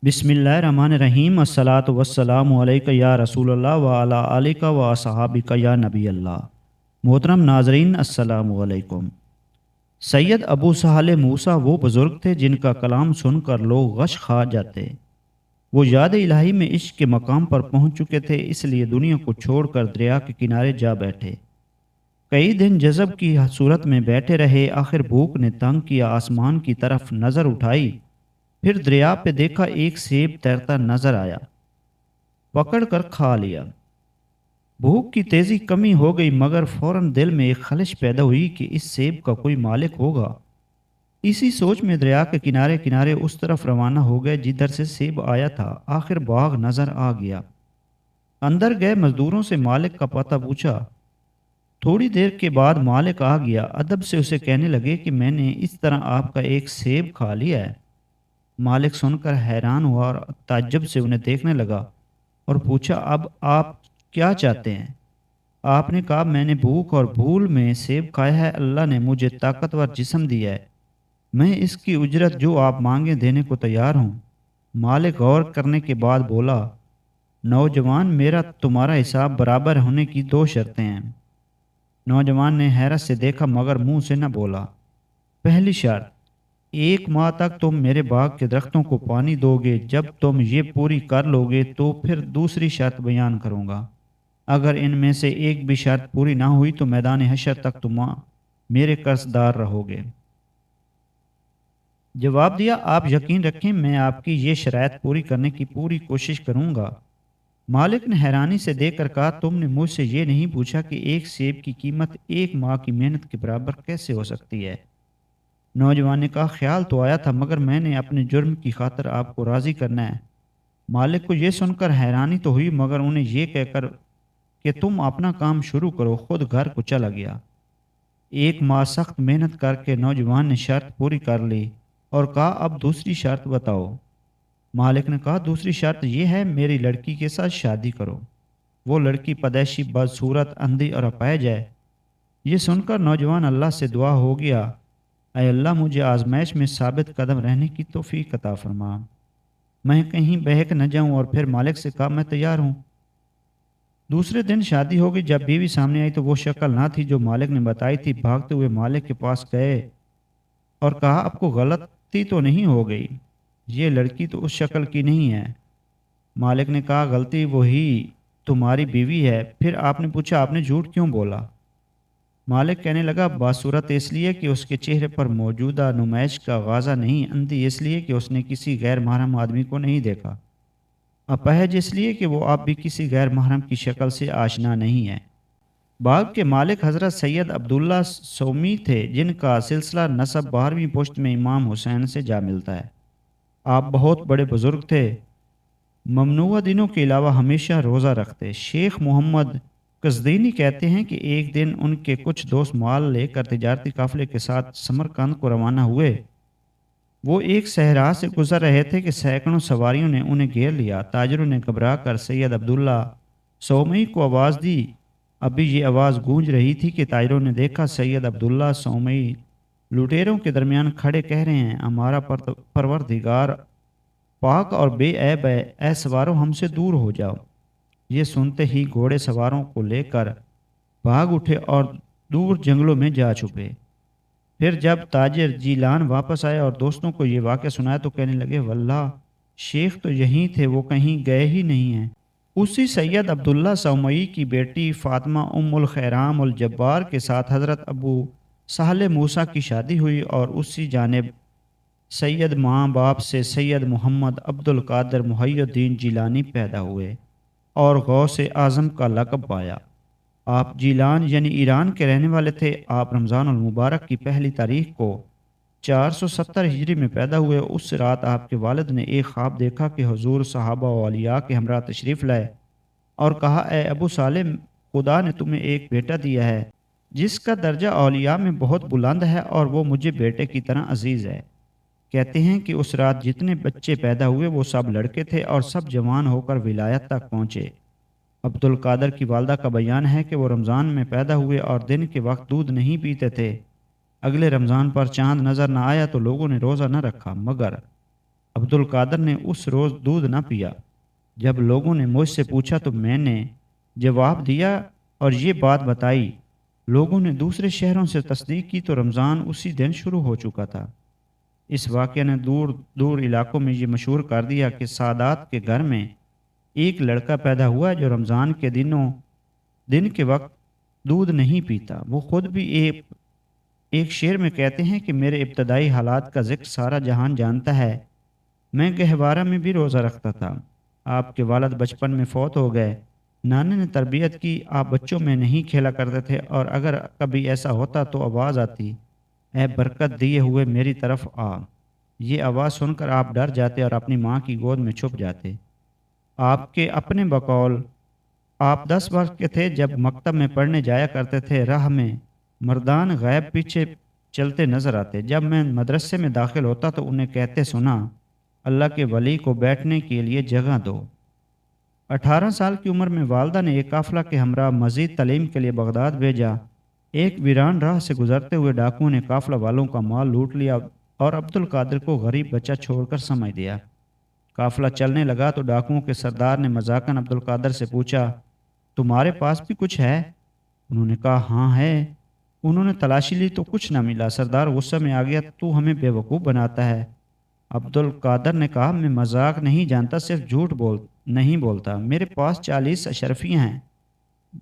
بسم اللہ الرحمن الرحیم الصلاۃ والسلام علیک یا رسول اللہ وعلی آلک و اصحابک یا نبی اللہ۔ محترم ناظرین السلام علیکم۔ سید ابو سہل موسیٰ وہ بزرگ تھے جن کا کلام سن کر لوگ غش کھا جاتے۔ وہ یاد الہی میں عشق کے مقام پر پہنچ چکے تھے، اس لیے دنیا کو چھوڑ کر دریا کے کنارے جا بیٹھے۔ کئی دن جذب کی صورت میں بیٹھے رہے، آخر بھوک نے تنگ کیا، آسمان کی طرف نظر اٹھائی، پھر دریا پہ دیکھا، ایک سیب تیرتا نظر آیا، پکڑ کر کھا لیا۔ بھوک کی تیزی کمی ہو گئی، مگر فوراً دل میں ایک خلش پیدا ہوئی کہ اس سیب کا کوئی مالک ہوگا۔ اسی سوچ میں دریا کے کنارے کنارے اس طرف روانہ ہو گئے جدھر سے سیب آیا تھا۔ آخر باغ نظر آ گیا۔ اندر گئے، مزدوروں سے مالک کا پتہ پوچھا۔ تھوڑی دیر کے بعد مالک آ گیا، ادب سے اسے کہنے لگے کہ میں نے اس طرح آپ کا ایک سیب کھا لیا ہے۔ مالک سن کر حیران ہوا اور تعجب سے انہیں دیکھنے لگا اور پوچھا، اب آپ کیا چاہتے ہیں؟ آپ نے کہا، میں نے بھوک اور بھول میں سیب کھایا ہے، اللہ نے مجھے طاقتور جسم دیا ہے، میں اس کی اجرت جو آپ مانگیں دینے کو تیار ہوں۔ مالک غور کرنے کے بعد بولا، نوجوان، میرا تمہارا حساب برابر ہونے کی دو شرطیں ہیں۔ نوجوان نے حیرت سے دیکھا مگر منہ سے نہ بولا۔ پہلی شرط، 1 ماہ تک تم میرے باغ کے درختوں کو پانی دو گے، جب تم یہ پوری کر لو گے تو پھر دوسری شرط بیان کروں گا۔ اگر ان میں سے ایک بھی شرط پوری نہ ہوئی تو میدان حشر تک تم میرے قرض دار رہو گے۔ جواب دیا، آپ یقین رکھیں میں آپ کی یہ شرائط پوری کرنے کی پوری کوشش کروں گا۔ مالک نے حیرانی سے دیکھ کر کہا، تم نے مجھ سے یہ نہیں پوچھا کہ ایک سیب کی قیمت 1 ماہ کی محنت کے برابر کیسے ہو سکتی ہے؟ نوجوان نے کہا، خیال تو آیا تھا مگر میں نے اپنے جرم کی خاطر آپ کو راضی کرنا ہے۔ مالک کو یہ سن کر حیرانی تو ہوئی مگر انہیں یہ کہہ کر کہ تم اپنا کام شروع کرو، خود گھر کو چلا گیا۔ 1 ماہ سخت محنت کر کے نوجوان نے شرط پوری کر لی اور کہا، اب دوسری شرط بتاؤ۔ مالک نے کہا، دوسری شرط یہ ہے، میری لڑکی کے ساتھ شادی کرو۔ وہ لڑکی پیدائشی بدصورت، اندھی اور اپاہج ہے۔ یہ سن کر نوجوان اللہ سے دعا ہو گیا، اے اللہ، مجھے آزمائش میں ثابت قدم رہنے کی توفیق عطا فرما، میں کہیں بہک نہ جاؤں۔ اور پھر مالک سے کہا، میں تیار ہوں۔ دوسرے دن شادی ہو گئی۔ جب بیوی سامنے آئی تو وہ شکل نہ تھی جو مالک نے بتائی تھی۔ بھاگتے ہوئے مالک کے پاس گئے اور کہا، آپ کو غلطی تو نہیں ہو گئی؟ یہ لڑکی تو اس شکل کی نہیں ہے۔ مالک نے کہا، غلطی وہی تمہاری بیوی ہے۔ پھر آپ نے پوچھا، آپ نے جھوٹ کیوں بولا؟ مالک کہنے لگا، باصورت اس لیے کہ اس کے چہرے پر موجودہ نمائش کا غازہ نہیں، اندھی اس لیے کہ اس نے کسی غیر محرم آدمی کو نہیں دیکھا، اپہج اس لیے کہ وہ اب بھی کسی غیر محرم کی شکل سے آشنا نہیں ہے۔ باغ کے مالک حضرت سید عبداللہ سومی تھے، جن کا سلسلہ نسب 12ویں پشت میں امام حسین سے جا ملتا ہے۔ آپ بہت بڑے بزرگ تھے، ممنوعہ دنوں کے علاوہ ہمیشہ روزہ رکھتے۔ شیخ محمد قزوینی کہتے ہیں کہ ایک دن ان کے کچھ دوست مال لے کر تجارتی قافلے کے ساتھ سمرقند کو روانہ ہوئے۔ وہ ایک صحرا سے گزر رہے تھے کہ سینکڑوں سواریوں نے انہیں گھیر لیا۔ تاجروں نے گھبرا کر سید عبداللہ سومی کو آواز دی۔ ابھی یہ آواز گونج رہی تھی کہ تاجروں نے دیکھا سید عبداللہ سومی لٹیروں کے درمیان کھڑے کہہ رہے ہیں، ہمارا پروردگار پاک اور بے عیب ہے، اے سواروں ہم سے دور ہو جاؤ۔ یہ سنتے ہی گھوڑے سواروں کو لے کر بھاگ اٹھے اور دور جنگلوں میں جا چھپے۔ پھر جب تاجر جیلان واپس آئے اور دوستوں کو یہ واقعہ سنایا تو کہنے لگے، واللہ شیخ تو یہیں تھے، وہ کہیں گئے ہی نہیں ہیں۔ اسی سید عبداللہ سومئی کی بیٹی فاطمہ ام الخیرام الجبار کے ساتھ حضرت ابو سہل موسیٰ کی شادی ہوئی اور اسی جانب سید ماں باپ سے سید محمد عبد القادر محی الدین جیلانی پیدا ہوئے اور غوث اعظم کا لقب پایا۔ آپ جیلان یعنی ایران کے رہنے والے تھے۔ آپ رمضان المبارک کی پہلی تاریخ کو 470 ہجری میں پیدا ہوئے۔ اس رات آپ کے والد نے ایک خواب دیکھا کہ حضور صحابہ و اولیاء کے ہمراہ تشریف لائے اور کہا، اے ابو سالم، خدا نے تمہیں ایک بیٹا دیا ہے جس کا درجہ اولیاء میں بہت بلند ہے اور وہ مجھے بیٹے کی طرح عزیز ہے۔ کہتے ہیں کہ اس رات جتنے بچے پیدا ہوئے وہ سب لڑکے تھے اور سب جوان ہو کر ولایت تک پہنچے۔ عبد القادر کی والدہ کا بیان ہے کہ وہ رمضان میں پیدا ہوئے اور دن کے وقت دودھ نہیں پیتے تھے۔ اگلے رمضان پر چاند نظر نہ آیا تو لوگوں نے روزہ نہ رکھا، مگر عبد القادر نے اس روز دودھ نہ پیا۔ جب لوگوں نے مجھ سے پوچھا تو میں نے جواب دیا اور یہ بات بتائی۔ لوگوں نے دوسرے شہروں سے تصدیق کی تو رمضان اسی دن شروع ہو چکا تھا۔ اس واقعے نے دور دور علاقوں میں یہ مشہور کر دیا کہ سادات کے گھر میں ایک لڑکا پیدا ہوا جو رمضان کے دن کے وقت دودھ نہیں پیتا۔ وہ خود بھی ایک شعر میں کہتے ہیں کہ میرے ابتدائی حالات کا ذکر سارا جہان جانتا ہے۔ میں گہوارہ میں بھی روزہ رکھتا تھا۔ آپ کے والد بچپن میں فوت ہو گئے۔ نانا نے تربیت کی، آپ بچوں میں نہیں کھیلا کرتے تھے، اور اگر کبھی ایسا ہوتا تو آواز آتی، اے برکت دیے ہوئے میری طرف آ۔ یہ آواز سن کر آپ ڈر جاتے اور اپنی ماں کی گود میں چھپ جاتے۔ آپ کے اپنے بقول آپ 10 برس کے تھے جب مکتب میں پڑھنے جایا کرتے تھے۔ راہ میں مردان غیب پیچھے چلتے نظر آتے۔ جب میں مدرسے میں داخل ہوتا تو انہیں کہتے سنا، اللہ کے ولی کو بیٹھنے کے لیے جگہ دو۔ 18 سال کی عمر میں والدہ نے ایک قافلہ کے ہمراہ مزید تعلیم کے لیے بغداد بھیجا۔ ایک ویران راہ سے گزرتے ہوئے ڈاکوؤں نے قافلہ والوں کا مال لوٹ لیا اور عبد القادر کو غریب بچہ چھوڑ کر سمجھ دیا۔ قافلہ چلنے لگا تو ڈاکوؤں کے سردار نے مذاقاً عبد القادر سے پوچھا، تمہارے پاس بھی کچھ ہے؟ انہوں نے کہا ہاں ہے۔ انہوں نے تلاشی لی تو کچھ نہ ملا۔ سردار غصے میں آ گیا، تو ہمیں بے وقوف بناتا ہے۔ عبد القادر نے کہا، میں مذاق نہیں جانتا، صرف جھوٹ نہیں بولتا۔ میرے پاس 40 اشرفیاں ہیں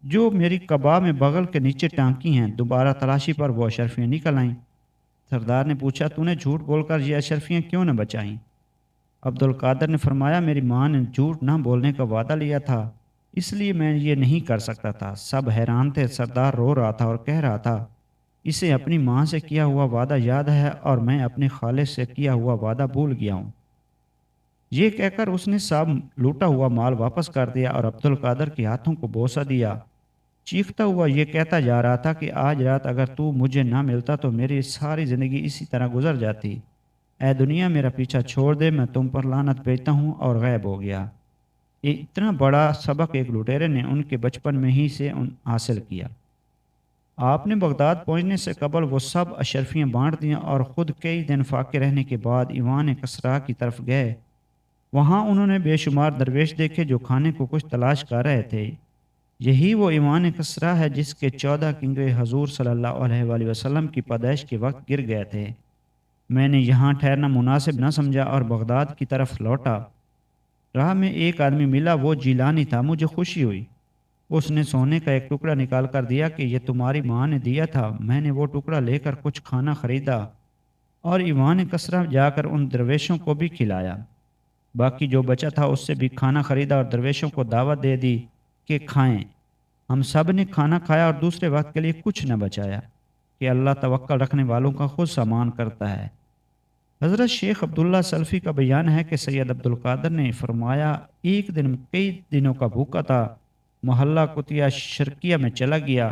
جو میری قبا میں بغل کے نیچے ٹانکی ہیں۔ دوبارہ تلاشی پر وہ اشرفیاں نکل آئیں۔ سردار نے پوچھا، تو نے جھوٹ بول کر یہ اشرفیاں کیوں نہ بچائیں؟ عبد القادر نے فرمایا، میری ماں نے جھوٹ نہ بولنے کا وعدہ لیا تھا، اس لیے میں یہ نہیں کر سکتا تھا۔ سب حیران تھے۔ سردار رو رہا تھا اور کہہ رہا تھا، اسے اپنی ماں سے کیا ہوا وعدہ یاد ہے اور میں اپنے خالد سے کیا ہوا وعدہ بھول گیا ہوں۔ یہ کہہ کر اس نے سب لوٹا ہوا مال واپس کر دیا اور عبد القادر کے ہاتھوں کو بوسہ دیا۔ چیختا ہوا یہ کہتا جا رہا تھا کہ آج رات اگر تو مجھے نہ ملتا تو میری ساری زندگی اسی طرح گزر جاتی۔ اے دنیا، میرا پیچھا چھوڑ دے، میں تم پر لعنت بھیجتا ہوں، اور غائب ہو گیا۔ یہ اتنا بڑا سبق ایک لٹیرے نے ان کے بچپن میں ہی سے حاصل کیا۔ آپ نے بغداد پہنچنے سے قبل وہ سب اشرفیاں بانٹ دیں اور خود کئی دن فاقے رہنے کے بعد ایوان کسریٰ کی طرف گئے۔ وہاں انہوں نے بے شمار درویش دیکھے جو کھانے کو کچھ تلاش کر رہے تھے۔ یہی وہ ایوان کسریٰ ہے جس کے 14 کنگرے حضور صلی اللہ علیہ وآلہ وسلم کی پیدائش کے وقت گر گئے تھے۔ میں نے یہاں ٹھہرنا مناسب نہ سمجھا اور بغداد کی طرف لوٹا۔ راہ میں ایک آدمی ملا، وہ جیلانی تھا۔ مجھے خوشی ہوئی۔ اس نے سونے کا ایک ٹکڑا نکال کر دیا کہ یہ تمہاری ماں نے دیا تھا۔ میں نے وہ ٹکڑا لے کر کچھ کھانا خریدا اور ایوان کسریٰ جا کر ان درویشوں کو بھی کھلایا۔ باقی جو بچا تھا اس سے بھی کھانا خریدا اور درویشوں کو دعوت دے دی کہ کھائیں۔ ہم سب نے کھانا کھایا اور دوسرے وقت کے لیے کچھ نہ بچایا کہ اللہ توکل رکھنے والوں کا خود سامان کرتا ہے۔ حضرت شیخ عبداللہ سلفی کا بیان ہے کہ سید عبد القادر نے فرمایا، ایک دن کئی دنوں کا بھوکا تھا، محلہ کتیا شرکیہ میں چلا گیا۔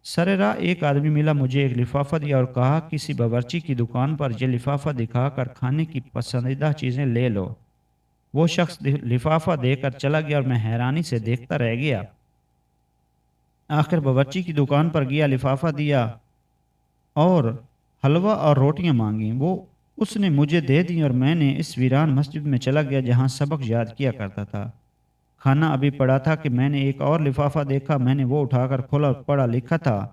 سر راہ ایک آدمی ملا، مجھے ایک لفافہ دیا اور کہا، کسی باورچی کی دکان پر یہ لفافہ دکھا کر کھانے کی پسندیدہ چیزیں لے لو۔ وہ شخص لفافہ دے کر چلا گیا اور میں حیرانی سے دیکھتا رہ گیا۔ آخر باورچی کی دکان پر گیا، لفافہ دیا اور حلوہ اور روٹیاں مانگیں۔ وہ اس نے مجھے دے دیں اور میں نے اس ویران مسجد میں چلا گیا جہاں سبق یاد کیا کرتا تھا۔ کھانا ابھی پڑا تھا کہ میں نے ایک اور لفافہ دیکھا۔ میں نے وہ اٹھا کر کھولا، پڑھا لکھا تھا،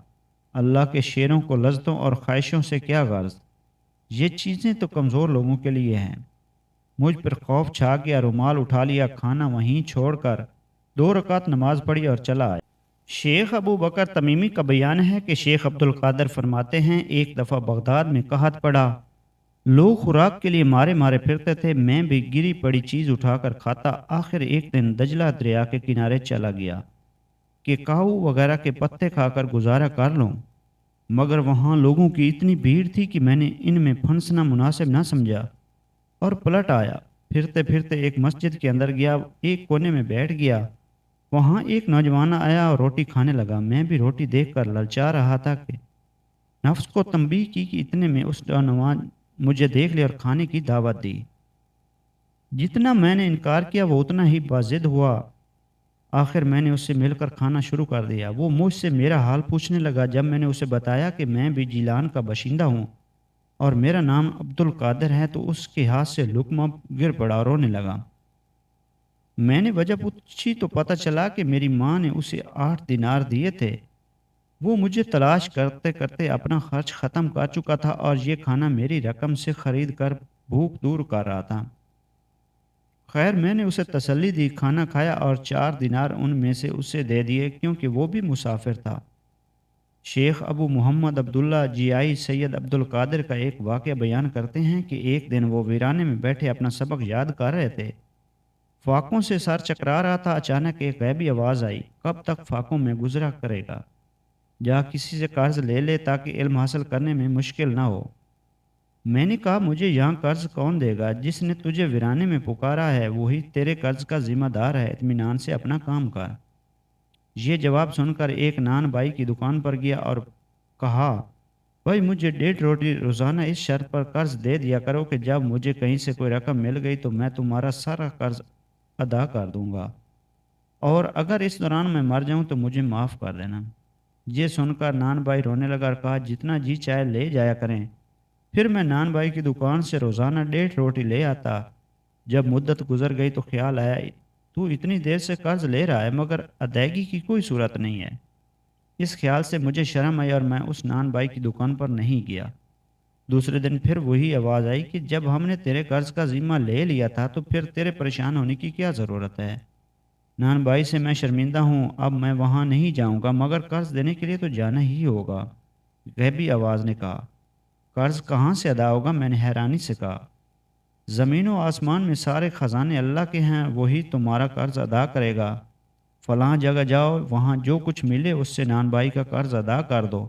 اللہ کے شیروں کو لذتوں اور خواہشوں سے کیا غرض، یہ چیزیں تو کمزور لوگوں کے لیے ہیں۔ مجھ پر خوف چھا گیا، رومال اٹھا لیا، کھانا وہیں چھوڑ کر 2 رکعت نماز پڑھی اور چلا آیا۔ شیخ ابو بکر تمیمی کا بیان ہے کہ شیخ عبد القادر فرماتے ہیں، ایک دفعہ بغداد میں قحط پڑا، لوگ خوراک کے لیے مارے مارے پھرتے تھے، میں بھی گری پڑی چیز اٹھا کر کھاتا۔ آخر ایک دن دجلہ دریا کے کنارے چلا گیا کہ کاؤ وغیرہ کے پتے کھا کر گزارا کر لوں، مگر وہاں لوگوں کی اتنی بھیڑ تھی کہ میں نے ان میں پھنسنا مناسب نہ سمجھا اور پلٹ آیا۔ پھرتے پھرتے ایک مسجد کے اندر گیا، ایک کونے میں بیٹھ گیا۔ وہاں ایک نوجوان آیا اور روٹی کھانے لگا۔ میں بھی روٹی دیکھ کر للچا رہا تھا کہ نفس کو تنبیہ کی کہ اتنے میں اس نوجوان مجھے دیکھ لیا اور کھانے کی دعوت دی۔ جتنا میں نے انکار کیا وہ اتنا ہی باضد ہوا۔ آخر میں نے اس سے مل کر کھانا شروع کر دیا۔ وہ مجھ سے میرا حال پوچھنے لگا۔ جب میں نے اسے بتایا کہ میں بھی جیلان کا باشندہ ہوں اور میرا نام عبد القادر ہے، تو اس کے ہاتھ سے لقمہ گر پڑا اور رونے لگا۔ میں نے وجہ پوچھی تو پتہ چلا کہ میری ماں نے اسے 8 دینار دیے تھے۔ وہ مجھے تلاش کرتے کرتے اپنا خرچ ختم کر چکا تھا اور یہ کھانا میری رقم سے خرید کر بھوک دور کر رہا تھا۔ خیر، میں نے اسے تسلی دی، کھانا کھایا اور 4 دینار ان میں سے اسے دے دیے کیونکہ وہ بھی مسافر تھا۔ شیخ ابو محمد عبداللہ جیائی سید عبد القادر کا ایک واقعہ بیان کرتے ہیں کہ ایک دن وہ ویرانے میں بیٹھے اپنا سبق یاد کر رہے تھے۔ فاقوں سے سر چکرا رہا تھا، اچانک ایک غیبی آواز آئی، کب تک فاقوں میں گزرا کرے گا؟ جا کسی سے قرض لے لے تاکہ علم حاصل کرنے میں مشکل نہ ہو۔ میں نے کہا، مجھے یہاں قرض کون دے گا؟ جس نے تجھے ویرانے میں پکارا ہے وہی تیرے قرض کا ذمہ دار ہے، اطمینان سے اپنا کام کر۔ یہ جواب سن کر ایک نان بائی کی دکان پر گیا اور کہا، بھائی مجھے 1.5 روٹی روزانہ اس شرط پر قرض دے دیا کرو کہ جب مجھے کہیں سے کوئی رقم مل گئی تو میں تمہارا سارا قرض ادا کر دوں گا، اور اگر اس دوران میں مر جاؤں تو مجھے معاف کر دینا۔ یہ سن کر نان بھائی رونے لگا اور کہا، جتنا جی چاہے لے جایا کریں۔ پھر میں نان بھائی کی دکان سے روزانہ 1.5 روٹی لے آتا۔ جب مدت گزر گئی تو خیال آیا، تو اتنی دیر سے قرض لے رہا ہے مگر ادائیگی کی کوئی صورت نہیں ہے۔ اس خیال سے مجھے شرم آئی اور میں اس نان بھائی کی دکان پر نہیں گیا۔ دوسرے دن پھر وہی آواز آئی کہ جب ہم نے تیرے قرض کا ذمہ لے لیا تھا تو پھر تیرے پریشان ہونے کی کیا ضرورت ہے؟ نان بھائی سے میں شرمندہ ہوں، اب میں وہاں نہیں جاؤں گا، مگر قرض دینے کے لیے تو جانا ہی ہوگا۔ غیبی آواز نے کہا، قرض کہاں سے ادا ہوگا؟ میں نے حیرانی سے کہا، زمین و آسمان میں سارے خزانے اللہ کے ہیں، وہی تمہارا قرض ادا کرے گا۔ فلاں جگہ جاؤ، وہاں جو کچھ ملے اس سے نان بھائی کا قرض ادا کر دو۔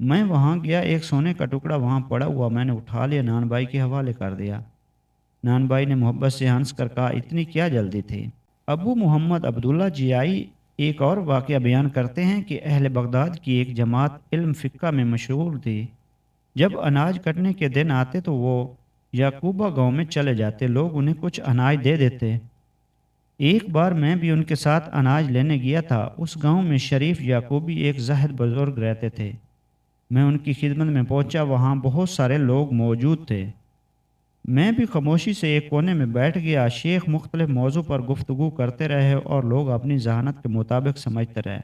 میں وہاں گیا، ایک سونے کا ٹکڑا وہاں پڑا ہوا میں نے اٹھا لیا، نان بھائی کے حوالے کر دیا۔ نان بھائی نے محبت سے ہنس کر کہا، اتنی کیا جلدی تھی؟ ابو محمد عبداللہ جیائی ایک اور واقعہ بیان کرتے ہیں کہ اہل بغداد کی ایک جماعت علم فقہ میں مشغول تھی۔ جب اناج کٹنے کے دن آتے تو وہ یعقوبہ گاؤں میں چلے جاتے، لوگ انہیں کچھ اناج دے دیتے۔ ایک بار میں بھی ان کے ساتھ اناج لینے گیا تھا۔ اس گاؤں میں شریف یعقوبی ایک زاہد بزرگ رہتے تھے۔ میں ان کی خدمت میں پہنچا، وہاں بہت سارے لوگ موجود تھے۔ میں بھی خاموشی سے ایک کونے میں بیٹھ گیا۔ شیخ مختلف موضوع پر گفتگو کرتے رہے اور لوگ اپنی ذہانت کے مطابق سمجھتے رہے۔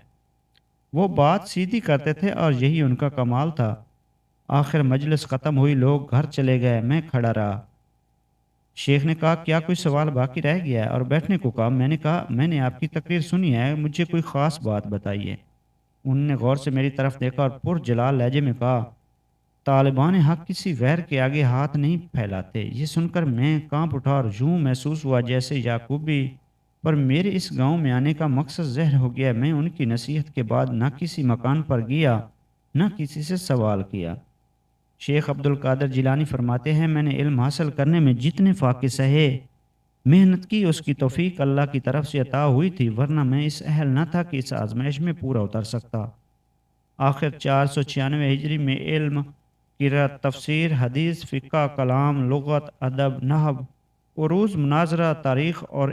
وہ بات سیدھی کرتے تھے اور یہی ان کا کمال تھا۔ آخر مجلس ختم ہوئی، لوگ گھر چلے گئے، میں کھڑا رہا۔ شیخ نے کہا، کیا کوئی سوال باقی رہ گیا ہے؟ اور بیٹھنے کو کہا۔ میں نے کہا، میں نے آپ کی تقریر سنی ہے، مجھے کوئی خاص بات بتائیے۔ انہوں نے غور سے میری طرف دیکھا اور پرجلال لہجے میں کہا، طالبان حق کسی غیر کے آگے ہاتھ نہیں پھیلاتے۔ یہ سن کر میں کانپ اٹھا اور یوں محسوس ہوا جیسے یعقوبی پر میرے اس گاؤں میں آنے کا مقصد ظاہر ہو گیا۔ میں ان کی نصیحت کے بعد نہ کسی مکان پر گیا نہ کسی سے سوال کیا۔ شیخ عبد القادر جیلانی فرماتے ہیں، میں نے علم حاصل کرنے میں جتنے فاقے سہے، محنت کی، اس کی توفیق اللہ کی طرف سے عطا ہوئی تھی، ورنہ میں اس اہل نہ تھا کہ اس آزمائش میں پورا اتر سکتا۔ آخر 496 ہجری میں علم، قرأت، تفسیر، حدیث، فقہ، کلام، لغت، ادب، نحو، عروض، مناظرہ، تاریخ اور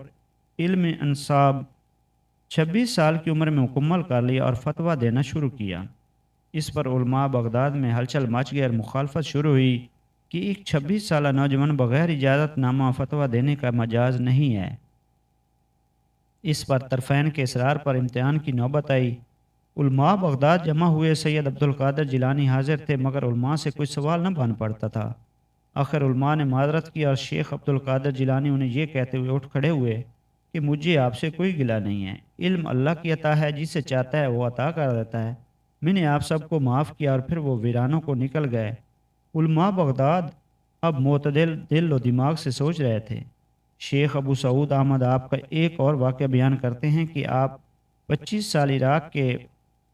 علم انساب 26 سال کی عمر میں مکمل کر لیا اور فتویٰ دینا شروع کیا۔ اس پر علماء بغداد میں ہلچل مچ گئی اور مخالفت شروع ہوئی کہ ایک 26 سالہ نوجوان بغیر اجازت نامہ فتویٰ دینے کا مجاز نہیں ہے۔ اس پر طرفین کے اصرار پر امتحان کی نوبت آئی۔ علماء بغداد جمع ہوئے، سید عبد القادر جیلانی حاضر تھے، مگر علماء سے کوئی سوال نہ بن پڑتا تھا۔ آخر علماء نے معذرت کی اور شیخ عبد القادر جیلانی انہیں یہ کہتے ہوئے اٹھ کھڑے ہوئے کہ مجھے آپ سے کوئی گلہ نہیں ہے، علم اللہ کی عطا ہے، جسے چاہتا ہے وہ عطا کر دیتا ہے۔ میں نے آپ سب کو معاف کیا اور پھر وہ ویرانوں کو نکل گئے۔ علماء بغداد اب معتدل دل و دماغ سے سوچ رہے تھے۔ شیخ ابو سعود احمد آپ کا ایک اور واقعہ بیان کرتے ہیں کہ آپ 25 سال عراق کے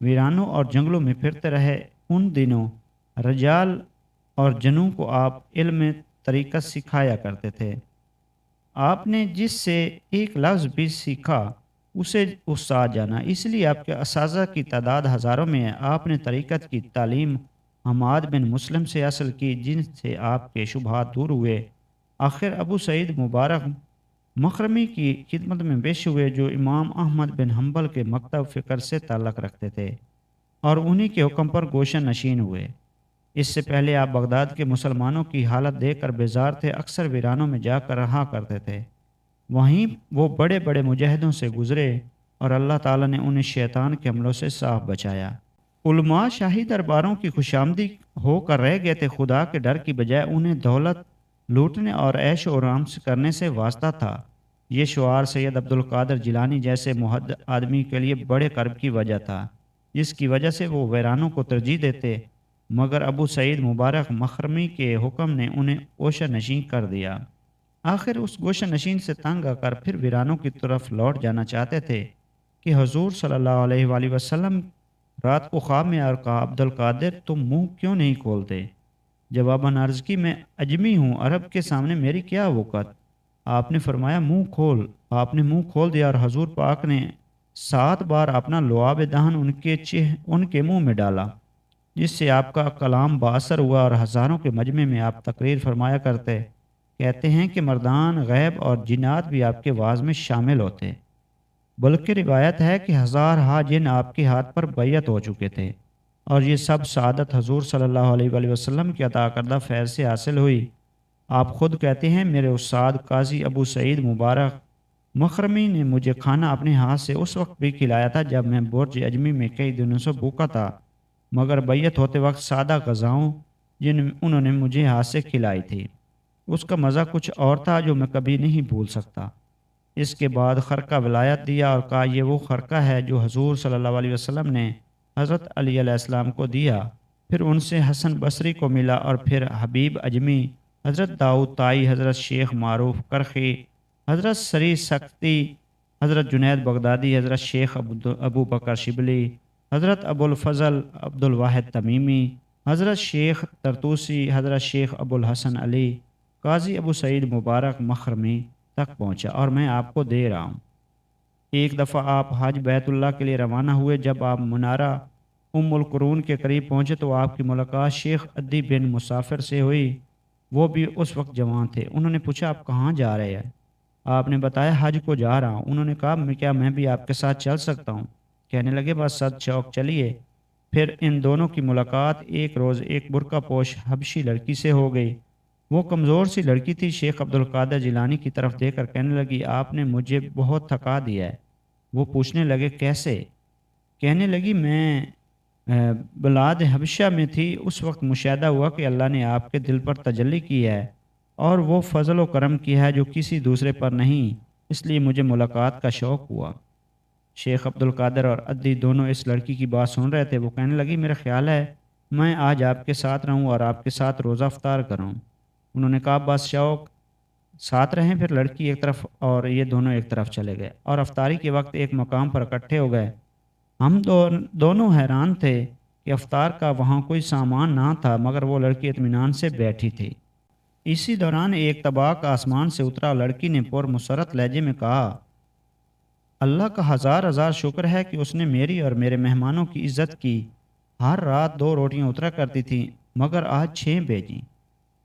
ویرانوں اور جنگلوں میں پھرتے رہے۔ ان دنوں رجال اور جنوں کو آپ علم طریقت سکھایا کرتے تھے۔ آپ نے جس سے ایک لفظ بھی سیکھا اسے استاد جانا، اس لیے آپ کے اساتذہ کی تعداد ہزاروں میں ہے۔ آپ نے طریقت کی تعلیم حماد بن مسلم سے حاصل کی، جن سے آپ کے شبہات دور ہوئے۔ آخر ابو سعید مبارک مخرمی کی خدمت میں پیش ہوئے، جو امام احمد بن حنبل کے مکتب فکر سے تعلق رکھتے تھے، اور انہی کے حکم پر گوشہ نشین ہوئے۔ اس سے پہلے آپ بغداد کے مسلمانوں کی حالت دیکھ کر بیزار تھے، اکثر ویرانوں میں جا کر رہا کرتے تھے۔ وہیں وہ بڑے بڑے مجاہدوں سے گزرے اور اللہ تعالیٰ نے انہیں شیطان کے حملوں سے صاف بچایا۔ علماء شاہی درباروں کی خوشامدی ہو کر رہ گئے تھے، خدا کے ڈر کی بجائے انہیں دولت لوٹنے اور عیش و آرام کرنے سے واسطہ تھا۔ یہ شعار سید عبد القادر جیلانی جیسے محد آدمی کے لیے بڑے کرب کی وجہ تھا، جس کی وجہ سے وہ ویرانوں کو ترجیح دیتے، مگر ابو سعید مبارک مخرمی کے حکم نے انہیں اوشہ نشین کر دیا۔ آخر اس گوشہ نشین سے تنگ آ کر پھر ویرانوں کی طرف لوٹ جانا چاہتے تھے کہ حضور صلی اللہ علیہ وآلہ وسلم رات کو خواب میں اور کہا، عبد القادر تم منہ کیوں نہیں کھولتے؟ جواباً عرض کی، میں اجمی ہوں، عرب کے سامنے میری کیا وقت؟ آپ نے فرمایا منہ کھول۔ آپ نے منہ کھول دیا اور حضور پاک نے 7 بار اپنا لعاب دہن ان کے منہ میں ڈالا، جس سے آپ کا کلام باثر ہوا اور ہزاروں کے مجمع میں آپ تقریر فرمایا کرتے۔ کہتے ہیں کہ مردان غیب اور جنات بھی آپ کے واعظ میں شامل ہوتے، بلکہ روایت ہے کہ 1000 جن آپ کے ہاتھ پر بیعت ہو چکے تھے، اور یہ سب سعادت حضور صلی اللہ علیہ وآلہ وسلم کی عطا کردہ فیض سے حاصل ہوئی۔ آپ خود کہتے ہیں، میرے استاد قاضی ابو سعید مبارک مخرمی نے مجھے کھانا اپنے ہاتھ سے اس وقت بھی کھلایا تھا جب میں برج اجمی میں کئی دنوں سے بھوکا تھا، مگر بیعت ہوتے وقت سادہ غذاؤں جن انہوں نے مجھے ہاتھ سے کھلائی تھی، اس کا مزہ کچھ اور تھا جو میں کبھی نہیں بھول سکتا۔ اس کے بعد خرقہ ولایت دیا اور کہا، یہ وہ خرقہ ہے جو حضور صلی اللہ علیہ وسلم نے حضرت علی علیہ السلام کو دیا، پھر ان سے حسن بصری کو ملا، اور پھر حبیب اجمی، حضرت داؤد طائی، حضرت شیخ معروف کرخی، حضرت سری سکتی، حضرت جنید بغدادی، حضرت شیخ ابو بکر شبلی، حضرت ابو الفضل عبد الواحد تمیمی، حضرت شیخ ترتوسی، حضرت شیخ ابو الحسن علی، قاضی ابو سعید مبارک مخرمی تک پہنچا، اور میں آپ کو دے رہا ہوں۔ ایک دفعہ آپ حج بیت اللہ کے لیے روانہ ہوئے، جب آپ منارہ ام القرون کے قریب پہنچے تو آپ کی ملاقات شیخ عدی بن مسافر سے ہوئی۔ وہ بھی اس وقت جوان تھے۔ انہوں نے پوچھا، آپ کہاں جا رہے ہیں؟ آپ نے بتایا، حج کو جا رہا ہوں۔ انہوں نے کہا، کیا میں بھی آپ کے ساتھ چل سکتا ہوں؟ کہنے لگے، بس صد شوق چلیے۔ پھر ان دونوں کی ملاقات ایک روز ایک برقع پوش حبشی لڑکی سے ہو گئی۔ وہ کمزور سی لڑکی تھی۔ شیخ عبد القادر جیلانی کی طرف دیکھ کر کہنے لگی، آپ نے مجھے بہت تھکا دیا ہے۔ وہ پوچھنے لگے، کیسے؟ کہنے لگی، میں بلاد حبشہ میں تھی، اس وقت مشاہدہ ہوا کہ اللہ نے آپ کے دل پر تجلی کی ہے، اور وہ فضل و کرم کیا ہے جو کسی دوسرے پر نہیں، اس لیے مجھے ملاقات کا شوق ہوا۔ شیخ عبد القادر اور عدی دونوں اس لڑکی کی بات سن رہے تھے۔ وہ کہنے لگی، میرا خیال ہے میں آج آپ کے ساتھ رہوں اور آپ کے ساتھ روزہ افطار کروں۔ انہوں نے کہا، بس شوق، ساتھ رہیں۔ پھر لڑکی ایک طرف اور یہ دونوں ایک طرف چلے گئے اور افطاری کے وقت ایک مقام پر اکٹھے ہو گئے۔ ہم دونوں حیران تھے کہ افطار کا وہاں کوئی سامان نہ تھا، مگر وہ لڑکی اطمینان سے بیٹھی تھی۔ اسی دوران ایک طباق آسمان سے اترا اور لڑکی نے پر مسرت لہجے میں کہا، اللہ کا ہزار ہزار شکر ہے کہ اس نے میری اور میرے مہمانوں کی عزت کی۔ ہر رات 2 روٹیاں اترا کرتی تھیں، مگر آج 6 بھیجیں۔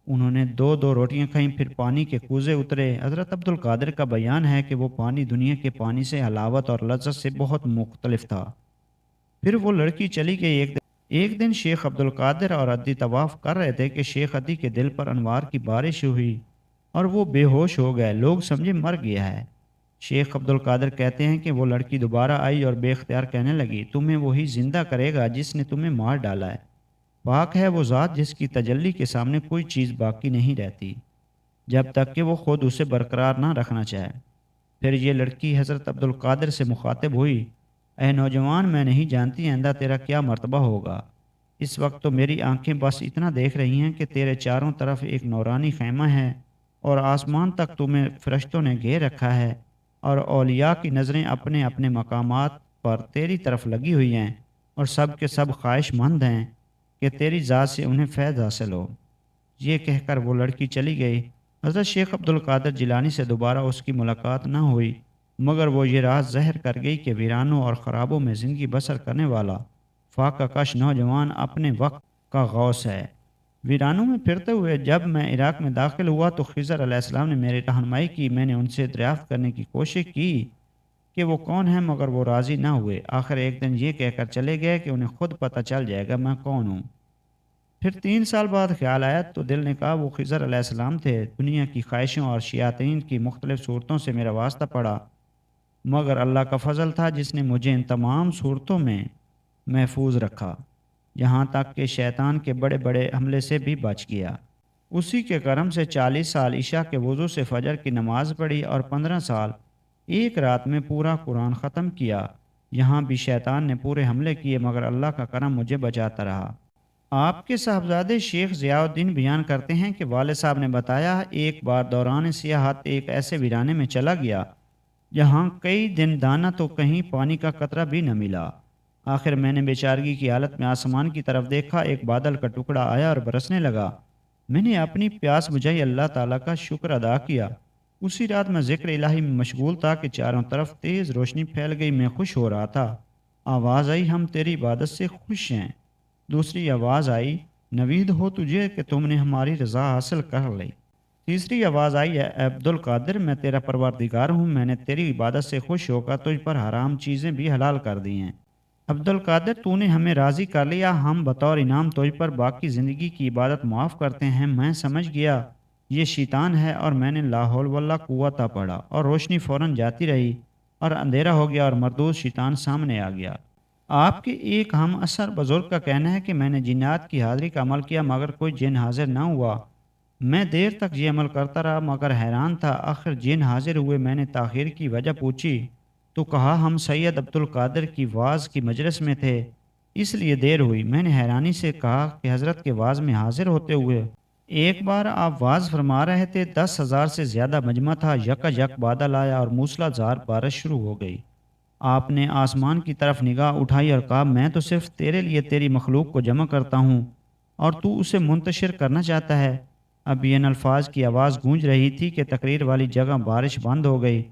انہوں نے 2 روٹیاں کھائیں، پھر پانی کے کوزے اترے۔ حضرت عبد القادر کا بیان ہے کہ وہ پانی دنیا کے پانی سے حلاوت اور لذت سے بہت مختلف تھا۔ پھر وہ لڑکی چلی گئی۔ ایک دن شیخ عبد القادر اور عدی طواف کر رہے تھے کہ شیخ عدی کے دل پر انوار کی بارش ہوئی اور وہ بے ہوش ہو گئے۔ لوگ سمجھے مر گیا ہے۔ شیخ عبد القادر کہتے ہیں کہ وہ لڑکی دوبارہ آئی اور بے اختیار کہنے لگی، تمہیں وہی زندہ کرے گا جس نے تمہیں مار ڈالا ہے۔ پاک ہے وہ ذات جس کی تجلی کے سامنے کوئی چیز باقی نہیں رہتی جب تک کہ وہ خود اسے برقرار نہ رکھنا چاہے۔ پھر یہ لڑکی حضرت عبد القادر سے مخاطب ہوئی، اے نوجوان، میں نہیں جانتی آئندہ تیرا کیا مرتبہ ہوگا۔ اس وقت تو میری آنکھیں بس اتنا دیکھ رہی ہیں کہ تیرے چاروں طرف ایک نورانی خیمہ ہے اور آسمان تک تمہیں فرشتوں نے گھیر رکھا ہے، اور اولیاء کی نظریں اپنے اپنے مقامات پر تیری طرف لگی ہوئی ہیں، اور سب کے سب خواہش مند ہیں کہ تیری ذات سے انہیں فیض حاصل ہو۔ یہ کہہ کر وہ لڑکی چلی گئی۔ حضرت شیخ عبد القادر جیلانی سے دوبارہ اس کی ملاقات نہ ہوئی، مگر وہ یہ راز ظاہر کر گئی کہ ویرانوں اور خرابوں میں زندگی بسر کرنے والا فاقہ کش نوجوان اپنے وقت کا غوث ہے۔ ویرانوں میں پھرتے ہوئے جب میں عراق میں داخل ہوا تو خضر علیہ السلام نے میری رہنمائی کی۔ میں نے ان سے دریافت کرنے کی کوشش کی کہ وہ کون ہیں، مگر وہ راضی نہ ہوئے۔ آخر ایک دن یہ کہہ کر چلے گئے کہ انہیں خود پتہ چل جائے گا میں کون ہوں۔ پھر 3 سال بعد خیال آیا تو دل نے کہا وہ خضر علیہ السلام تھے، دنیا کی خواہشوں اور شیاطین کی مختلف صورتوں سے میرا واسطہ پڑا، مگر اللہ کا فضل تھا جس نے مجھے ان تمام صورتوں میں محفوظ رکھا، یہاں تک کہ شیطان کے بڑے بڑے حملے سے بھی بچ گیا۔ اسی کے کرم سے 40 سال عشاء کے وضو سے فجر کی نماز پڑھی اور 15 سال ایک رات میں پورا قرآن ختم کیا، یہاں بھی شیطان نے پورے حملے کیے مگر اللہ کا کرم مجھے بچاتا رہا۔ آپ کے صاحبزادے شیخ ضیاء الدین بیان کرتے ہیں کہ والد صاحب نے بتایا ایک بار دوران سیاحت ایک ایسے ویرانے میں چلا گیا جہاں کئی دن دانا تو کہیں پانی کا قطرہ بھی نہ ملا۔ آخر میں نے بیچارگی کی حالت میں آسمان کی طرف دیکھا، ایک بادل کا ٹکڑا آیا اور برسنے لگا۔ میں نے اپنی پیاس بجھائی، اللہ تعالیٰ کا شکر ادا کیا۔ اسی رات میں ذکر الہی میں مشغول تھا کہ چاروں طرف تیز روشنی پھیل گئی، میں خوش ہو رہا تھا۔ آواز آئی ہم تیری عبادت سے خوش ہیں۔ دوسری آواز آئی نوید ہو تجھے کہ تم نے ہماری رضا حاصل کر لی۔ تیسری آواز آئی اے عبد القادر میں تیرا پروردگار ہوں، میں نے تیری عبادت سے خوش ہو کر تجھ پر حرام چیزیں بھی حلال کر دی ہیں۔ عبد القادر تو نے ہمیں راضی کر لیا، ہم بطور انعام تجھ پر باقی زندگی کی عبادت معاف کرتے ہیں۔ میں سمجھ گیا یہ شیطان ہے اور میں نے لا حول ولا قوت پڑھا اور روشنی فوراً جاتی رہی اور اندھیرا ہو گیا اور مردود شیطان سامنے آ گیا۔ آپ کے ایک ہم اثر بزرگ کا کہنا ہے کہ میں نے جنات کی حاضری کا عمل کیا مگر کوئی جن حاضر نہ ہوا۔ میں دیر تک یہ عمل کرتا رہا مگر حیران تھا، آخر جن حاضر ہوئے۔ میں نے تاخیر کی وجہ پوچھی تو کہا ہم سید عبد القادر کی واز کی مجلس میں تھے اس لیے دیر ہوئی۔ میں نے حیرانی سے کہا کہ حضرت کے واز میں حاضر ہوتے ہوئے ایک بار آپ واز فرما رہے تھے، 10,000 سے زیادہ مجمع تھا، یک بادل آیا اور موسلا دھار بارش شروع ہو گئی۔ آپ نے آسمان کی طرف نگاہ اٹھائی اور کہا میں تو صرف تیرے لیے تیری مخلوق کو جمع کرتا ہوں اور تو اسے منتشر کرنا چاہتا ہے۔ اب ان الفاظ کی آواز گونج رہی تھی کہ تقریر والی جگہ بارش بند ہو گئی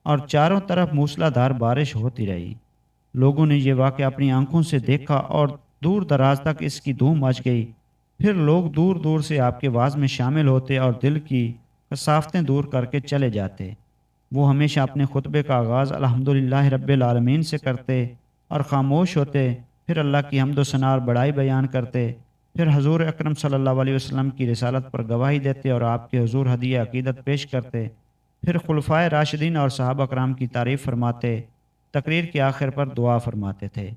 اور چاروں طرف موسلا دھار بارش ہوتی رہی۔ لوگوں نے یہ واقعہ اپنی آنکھوں سے دیکھا اور دور دراز تک اس کی دھوم مچ گئی۔ پھر لوگ دور دور سے آپ کے واز میں شامل ہوتے اور دل کی کثافتیں دور کر کے چلے جاتے۔ وہ ہمیشہ اپنے خطبے کا آغاز الحمدللہ رب العالمین سے کرتے اور خاموش ہوتے، پھر اللہ کی حمد و ثنا اور بڑائی بیان کرتے، پھر حضور اکرم صلی اللہ علیہ وسلم کی رسالت پر گواہی دیتے اور آپ کے حضور ہدیہ عقیدت پیش کرتے، پھر خلفائے راشدین اور صحابہ کرام کی تعریف فرماتے، تقریر کے آخر پر دعا فرماتے تھے۔